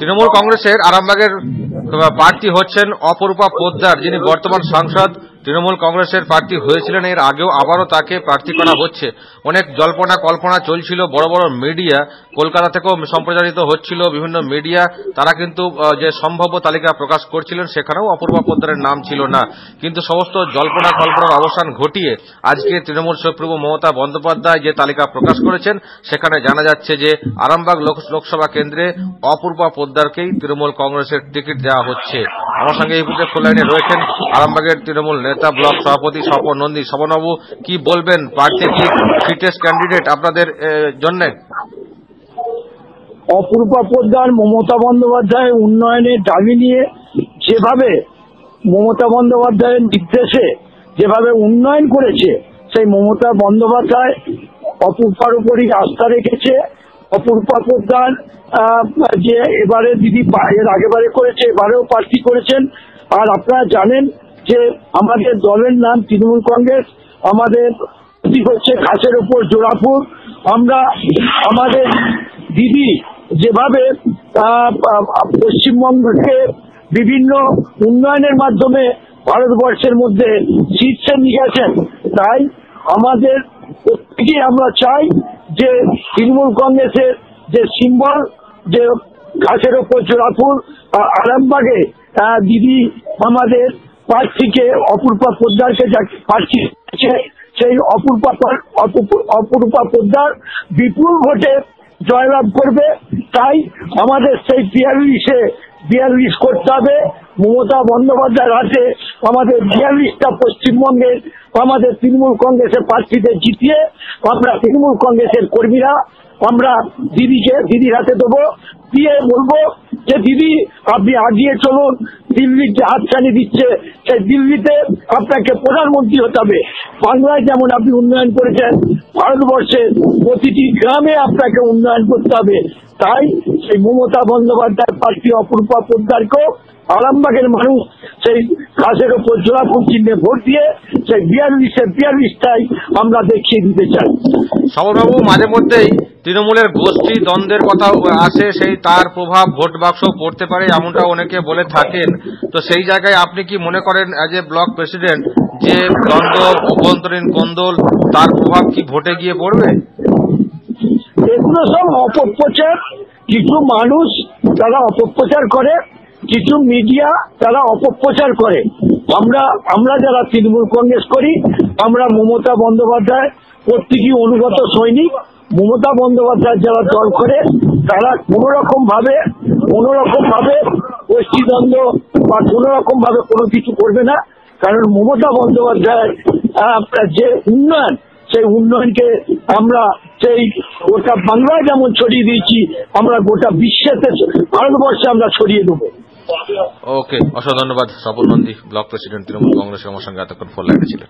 তৃণমূল কংগ্রেসের আরামবাগের প্রার্থী হচ্ছেন অপরূপা পোদ্দার, যিনি বর্তমান সাংসদ। তৃণমূল কংগ্রেসের প্রার্থী হয়েছিলেন, এর আগেও আবারও তাকে প্রার্থী করা হচ্ছে। অনেক জল্পনা কল্পনা চলছিল, বড় বড় মিডিয়া, কলকাতা থেকেও সম্প্রচারিত হচ্ছিল বিভিন্ন মিডিয়া, তারা কিন্তু যে সম্ভাব্য তালিকা প্রকাশ করছিলেন সেখানেও অপূর্বা পোদ্দারের নাম ছিল না। কিন্তু সমস্ত জল্পনা কল্পনার অবসান ঘটিয়ে আজকে তৃণমূল সুপ্রিমো মমতা বন্দ্যোপাধ্যায় যে তালিকা প্রকাশ করেছেন, সেখানে জানা যাচ্ছে যে আরামবাগ লোকসভা কেন্দ্রে অপূর্বা পোদ্দারকেই তৃণমূল কংগ্রেসের টিকিট দেওয়া হচ্ছে। আমার সঙ্গে এই মুহূর্তে ফোন লাইনে রয়েছেন আরামবাগের তৃণমূল নেতা ব্লক সভাপতি স্বপন নন্দী। স্বপনবাবু, কি বলবেন? প্রার্থী কি ফিটেস্ট ক্যান্ডিডেট আপনাদের জন্য? অপূর্বা পোদ্দার মমতা বন্দ্যোপাধ্যায়ের উন্নয়নের দাবি নিয়ে যেভাবে মমতা বন্দ্যোপাধ্যায়ের নির্দেশে যেভাবে উন্নয়ন করেছে, সেই মমতা বন্দ্যোপাধ্যায় অপূর্বার উপরই আস্থা রেখেছে। অপূর্বা পোদ্দার যে এবারে দিদি এর আগেবারে করেছে, এবারেও প্রার্থী করেছেন। আর আপনারা জানেন যে আমাদের দলের নাম তৃণমূল কংগ্রেস, আমাদের হচ্ছে ঘাসের ওপর জোড়াফুল। আমরা আমাদের দিদি যেভাবে পশ্চিমবঙ্গকে বিভিন্ন উন্নয়নের মাধ্যমে ভারতবর্ষের মধ্যে শীর্ষে নিয়ে গেছেন, তাই আমাদের প্রত্যেকেই আমরা চাই যে তৃণমূল কংগ্রেসের যে সিম্বল, যে ঘাসের ওপর জোড়াফুল, আরামবাগে দিদি আমাদের প্রার্থীকে অপূর্বা পোদ্দারকে প্রার্থী সেই অপূর্বা পোদ্দার বিপুল ভোটে জয়লাভ করবে। তাই আমাদের সেই 42 করতে হবে। মমতা বন্দ্যোপাধ্যায়ের হাতে আমাদের 42টা পশ্চিমবঙ্গের আমাদের তৃণমূল কংগ্রেসের প্রার্থীদের জিতিয়ে আমরা তৃণমূল কংগ্রেসের কর্মীরা আমরা দিদির হাতে দেবো, দিয়ে বলবো যে দিদি আপনি আগিয়ে চলুন। দিল্লির যে হাতছানি দিচ্ছে, সেই দিল্লিতে আপনাকে প্রধানমন্ত্রী হতে হবে। বাংলায় যেমন আপনি উন্নয়ন করেছেন, ভারতবর্ষের প্রতিটি গ্রামে আপনাকে উন্নয়ন করতে হবে। তাই সেই মমতা বন্দ্যোপাধ্যায় প্রার্থী অপূর্বা পোদ্দারকেও আরামবাগের মানুষ সেই ঘাসের ওপর জোড়াফুল চিহ্নে ভোট দিয়ে সেই 42টাই আমরা দেখিয়ে দিতে চাই। স্বপনবাবু, মাঝে মধ্যেই তৃণমূলের গোষ্ঠী দ্বন্দ্বের কথা আসে, সেই তার প্রভাব ভোট বাক্স পড়তে পারে, এমনটা অনেকে বলে থাকেন। তো সেই জায়গায় আপনি কি মনে করেন অ্যাজ এ ব্লক প্রেসিডেন্ট যে দ্বন্দ্ব, অভ্যন্তরীণ কোন্দল, তার প্রভাব কি ভোটে গিয়ে পড়বে? এগুলো সব অপপ্রচার। কিছু মানুষ তারা অপপ্রচার করে, কিছু মিডিয়া তারা অপপ্রচার করে। আমরা যারা তৃণমূল কংগ্রেস করি, আমরা মমতা বন্দ্যোপাধ্যায় প্রত্যেকই অনুগত সৈনিক। মমতা বন্দ্যোপাধ্যায় যারা দল করে, তারা কোনো রকম ভাবে গোষ্ঠীদ্বন্দ্ব বা কোনো রকম ভাবে কোনো কিছু করবে না। কারণ মমতা বন্দ্যোপাধ্যায়ের যে উন্নয়ন, সেই উন্নয়নকে আমরা সেই গোটা বাংলায় যেমন ছড়িয়ে দিয়েছি, আমরা গোটা বিশ্বেতে ভারতবর্ষে আমরা ছড়িয়ে দেবো। ওকে, অসংখ্য ধন্যবাদ। স্বপন নন্দী, ব্লক প্রেসিডেন্ট তৃণমূল কংগ্রেস, আমার সঙ্গে এতক্ষণ ফোন লাইনে ছিলেন।